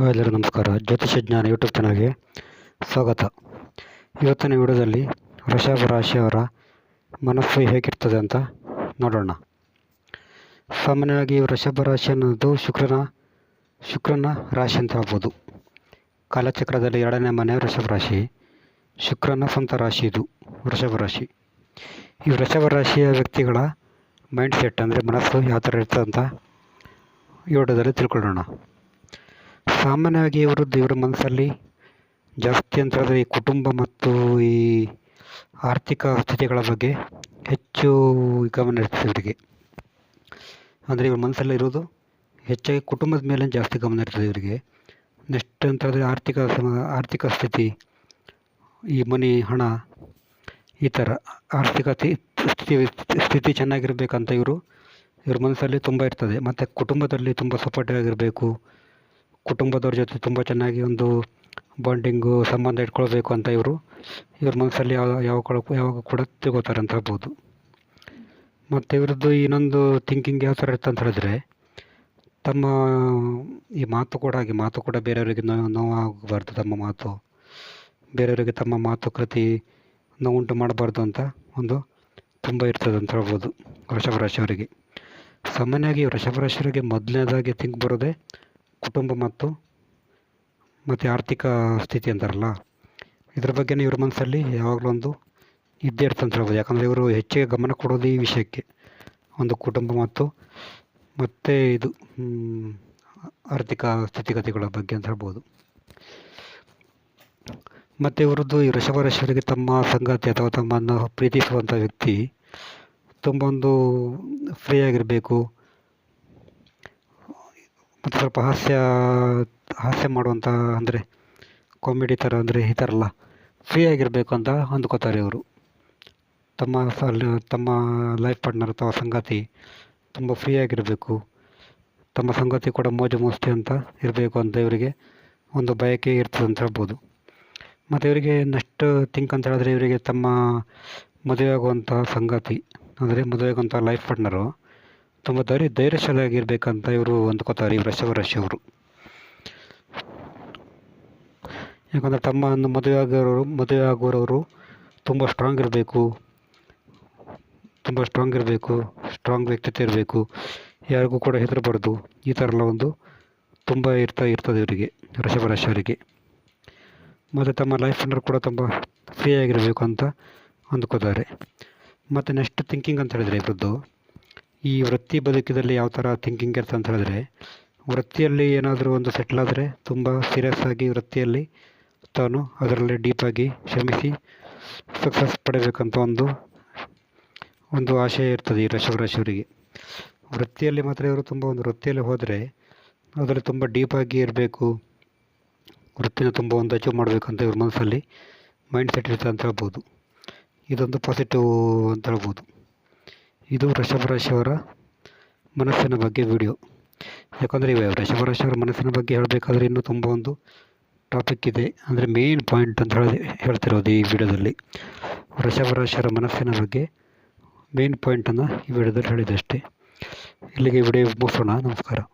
ಎಲ್ಲರಿಗೂ ನಮಸ್ಕಾರ. ಜ್ಯೋತಿಷ ಜ್ಞಾನ ಯೂಟ್ಯೂಬ್ ಚಾನಲ್ಗೆ ಸ್ವಾಗತ. ಇವತ್ತಿನ ವಿಡಿಯೋದಲ್ಲಿ ವೃಷಭ ರಾಶಿಯವರ ಮನಸ್ಸು ಹೇಗಿರ್ತದೆ ಅಂತ ನೋಡೋಣ. ಸಾಮಾನ್ಯವಾಗಿ ವೃಷಭ ರಾಶಿ ಅನ್ನೋದು ಶುಕ್ರನ ರಾಶಿ ಅಂತ ಹೇಳ್ಬೋದು. ಕಾಲಚಕ್ರದಲ್ಲಿ 2ನೇ ಮನೆ ವೃಷಭ ರಾಶಿ, ಶುಕ್ರನ ಸ್ವಂತ ರಾಶಿ ಇದು ವೃಷಭ ರಾಶಿ. ಈ ವೃಷಭ ರಾಶಿಯ ವ್ಯಕ್ತಿಗಳ ಮೈಂಡ್ ಸೆಟ್ ಅಂದರೆ ಮನಸ್ಸು ಯಾವ ಥರ ಇರ್ತದೆ ಅಂತ ಈ ವಿಡಿಯೋದಲ್ಲಿ ತಿಳ್ಕೊಳ್ಳೋಣ. ಸಾಮಾನ್ಯವಾಗಿ ಇವರ ಮನಸ್ಸಲ್ಲಿ ಜಾಸ್ತಿ ಅಂತ ಹೇಳಿದ್ರೆ ಈ ಕುಟುಂಬ ಮತ್ತು ಈ ಆರ್ಥಿಕ ಸ್ಥಿತಿಗಳ ಬಗ್ಗೆ ಹೆಚ್ಚು ಗಮನ ಇರ್ತದೆ ಇವರಿಗೆ. ಅಂದರೆ ಇವ್ರ ಮನಸ್ಸಲ್ಲಿ ಇರೋದು ಹೆಚ್ಚಾಗಿ ಕುಟುಂಬದ ಮೇಲೆ ಜಾಸ್ತಿ ಗಮನ ಇರ್ತದೆ ಇವರಿಗೆ. ನೆಕ್ಸ್ಟ್ ಅಂತ ಹೇಳಿದ್ರೆ ಆರ್ಥಿಕ ಸ್ಥಿತಿ, ಈ ಮನಿ, ಹಣ, ಈ ಥರ ಆರ್ಥಿಕ ಸ್ಥಿತಿ ಚೆನ್ನಾಗಿರ್ಬೇಕಂತ ಇವ್ರ ಮನಸ್ಸಲ್ಲಿ ತುಂಬ ಇರ್ತದೆ. ಮತ್ತು ಕುಟುಂಬದಲ್ಲಿ ತುಂಬ ಸಪೋರ್ಟಿವ್ ಆಗಿರಬೇಕು, ಕುಟುಂಬದವ್ರ ಜೊತೆ ತುಂಬ ಚೆನ್ನಾಗಿ ಒಂದು ಬಾಂಡಿಂಗು ಸಂಬಂಧ ಇಟ್ಕೊಳ್ಬೇಕು ಅಂತ ಇವ್ರ ಮನಸ್ಸಲ್ಲಿ ಯಾವಾಗ ಕೂಡ ತಿಳ್ಕೊತಾರೆ ಅಂತ ಹೇಳ್ಬೋದು. ಮತ್ತು ಇವ್ರದ್ದು ಇನ್ನೊಂದು ಥಿಂಕಿಂಗ್ ಯಾವ ಥರ ಇರುತ್ತೆ ಅಂತ ಹೇಳಿದ್ರೆ, ತಮ್ಮ ಈ ಮಾತು ಕೂಡ ಬೇರೆಯವರಿಗೆ ನೋವಾಗಬಾರ್ದು. ಬೇರೆಯವರಿಗೆ ತಮ್ಮ ಮಾತುಕತೆ ನೋವುಂಟು ಮಾಡಬಾರ್ದು ಅಂತ ಒಂದು ತುಂಬ ಇರ್ತದೆ ಅಂತ ಹೇಳ್ಬೋದು ವೃಷಭ ರಾಶಿಯವರಿಗೆ. ಸಾಮಾನ್ಯವಾಗಿ ವೃಷಭ ರಾಶಿಯವರಿಗೆ ಮೊದಲನೇದಾಗಿ ಥಿಂಕ್ ಬರೋದೇ ಕುಟುಂಬ ಮತ್ತು ಆರ್ಥಿಕ ಸ್ಥಿತಿ ಅಂತಾರಲ್ಲ, ಇದ್ರ ಬಗ್ಗೆ ಇವ್ರ ಮನಸ್ಸಲ್ಲಿ ಯಾವಾಗಲೂ ಒಂದು ಇದ್ದೇ ಇರ್ತದೆ ಅಂತ ಹೇಳ್ಬೋದು. ಯಾಕಂದರೆ ಇವರು ಹೆಚ್ಚಿಗೆ ಗಮನ ಕೊಡೋದು ಈ ವಿಷಯಕ್ಕೆ, ಒಂದು ಕುಟುಂಬ ಮತ್ತು ಇದು ಆರ್ಥಿಕ ಸ್ಥಿತಿಗತಿಗಳ ಬಗ್ಗೆ ಅಂತ ಹೇಳ್ಬೋದು. ಮತ್ತು ಇವ್ರದ್ದು ಈ ವೃಷಭ ರಾಶಿಯವರಿಗೆ ತಮ್ಮ ಸಂಗಾತಿ ಅಥವಾ ತಮ್ಮನ್ನು ಪ್ರೀತಿಸುವಂಥ ವ್ಯಕ್ತಿ ತುಂಬ ಒಂದು ಫ್ರೀ ಆಗಿರಬೇಕು ಮತ್ತು ಸ್ವಲ್ಪ ಹಾಸ್ಯ ಮಾಡುವಂಥ, ಅಂದರೆ ಕಾಮಿಡಿ ಥರ, ಅಂದರೆ ಈ ಥರ ಎಲ್ಲ ಫ್ರೀ ಆಗಿರಬೇಕು ಅಂತ ಅಂದ್ಕೋತಾರೆ ಇವರು. ತಮ್ಮ ಲೈಫ್ ಪಾರ್ಟ್ನರ್ ಅಥವಾ ಸಂಗಾತಿ ತುಂಬ ಫ್ರೀ ಆಗಿರಬೇಕು, ತಮ್ಮ ಸಂಗಾತಿ ಕೂಡ ಮೋಜು ಮಸ್ತಿ ಅಂತ ಇರಬೇಕು ಅಂತ ಇವರಿಗೆ ಒಂದು ಬಯಕೆ ಇರ್ತದೆ ಅಂತ ಹೇಳ್ಬೋದು. ಮತ್ತು ಇವರಿಗೆ ನೆಕ್ಸ್ಟ್ ಥಿಂಕ್ ಅಂತ ಹೇಳಿದ್ರೆ, ಇವರಿಗೆ ತಮ್ಮ ಮದುವೆ ಆಗುವಂತಹ ಸಂಗಾತಿ, ಅಂದರೆ ಮದುವೆ ಆಗುವಂಥ ಲೈಫ್ ಪಾರ್ಟ್ನರು ತುಂಬ ಧೈರ್ಯಶಾಲಿಯಾಗಿರ್ಬೇಕಂತ ಇವರು ಅಂದ್ಕೋತಾರೆ ಈ ವೃಷಭ ರಾಶಿಯವರು. ಯಾಕಂದರೆ ತಮ್ಮನ್ನು ಮದುವೆ ಆಗೋರವರು ತುಂಬ ಸ್ಟ್ರಾಂಗ್ ಇರಬೇಕು, ಸ್ಟ್ರಾಂಗ್ ವ್ಯಕ್ತಿತ್ವ ಇರಬೇಕು, ಯಾರಿಗೂ ಕೂಡ ಹೆದರಬಾರ್ದು, ಈ ಥರ ಎಲ್ಲ ಒಂದು ತುಂಬ ಇರ್ತದೆ ಇವರಿಗೆ, ವೃಷಭ ರಾಶಿಯವರಿಗೆ. ಮತ್ತು ತಮ್ಮ ಲೈಫ್ ಪಾರ್ಟ್ನರ್ ಕೂಡ ತುಂಬ ಫ್ರೀ ಆಗಿರಬೇಕು ಅಂತ ಅಂದ್ಕೋತಾರೆ. ಮತ್ತು ನೆಕ್ಸ್ಟ್ ಥಿಂಕಿಂಗ್ ಅಂತ ಹೇಳಿದ್ರೆ ಇವ್ರದ್ದು ಈ ವೃತ್ತಿ ಬದುಕಿದಲ್ಲಿ ಯಾವ ಥರ ಥಿಂಕಿಂಗ್ ಇರ್ತದೆ ಅಂತ ಹೇಳಿದ್ರೆ, ವೃತ್ತಿಯಲ್ಲಿ ಏನಾದರೂ ಒಂದು ಸೆಟ್ಲ್ ಆದರೆ ತುಂಬ ಸೀರಿಯಸ್ ಆಗಿ ವೃತ್ತಿಯಲ್ಲಿ ತಾನು ಅದರಲ್ಲಿ ಡೀಪಾಗಿ ಶ್ರಮಿಸಿ ಸಕ್ಸಸ್ ಪಡಬೇಕಂತ ಒಂದು ಆಶಯ ಇರ್ತದೆ ಈ ವೃಷಭ ರಾಶಿಯವರಿಗೆ. ವೃತ್ತಿಯಲ್ಲಿ ಮಾತ್ರ ಇವರು ತುಂಬ ಒಂದು ವೃತ್ತಿಯಲ್ಲಿ ಹೋದರೆ ಅದರಲ್ಲಿ ತುಂಬ ಡೀಪಾಗಿ ಇರಬೇಕು, ವೃತ್ತಿನ ತುಂಬ ಒಂದು ಅಚೀವ್ ಮಾಡಬೇಕಂತ ಇವ್ರ ಮನಸ್ಸಲ್ಲಿ ಮೈಂಡ್ ಸೆಟ್ ಇರ್ತದೆ ಅಂತ ಹೇಳ್ಬೋದು. ಇದೊಂದು ಪಾಸಿಟಿವ್ ಅಂತ ಹೇಳ್ಬೋದು. ಇದು ವೃಷಭ ರಾಶಿಯವರ ಮನಸ್ಸಿನ ಬಗ್ಗೆ ವಿಡಿಯೋ. ಯಾಕಂದರೆ ವೃಷಭ ರಾಶಿಯವರ ಮನಸ್ಸಿನ ಬಗ್ಗೆ ಹೇಳಬೇಕಾದ್ರೆ ಇನ್ನೂ ತುಂಬ ಒಂದು ಟಾಪಿಕ್ ಇದೆ, ಅಂದರೆ ಮೇನ್ ಪಾಯಿಂಟ್ ಅಂತ ಹೇಳ್ತಿರೋದು ಈ ವಿಡಿಯೋದಲ್ಲಿ. ವೃಷಭ ರಾಶಿಯವರ ಮನಸ್ಸಿನ ಬಗ್ಗೆ ಮೇನ್ ಪಾಯಿಂಟನ್ನು ಈ ವಿಡಿಯೋದಲ್ಲಿ ಹೇಳಿದೆ ಅಷ್ಟೇ. ಇಲ್ಲಿಗೆ ವಿಡಿಯೋ ಮುಗಿಸೋಣ. ನಮಸ್ಕಾರ.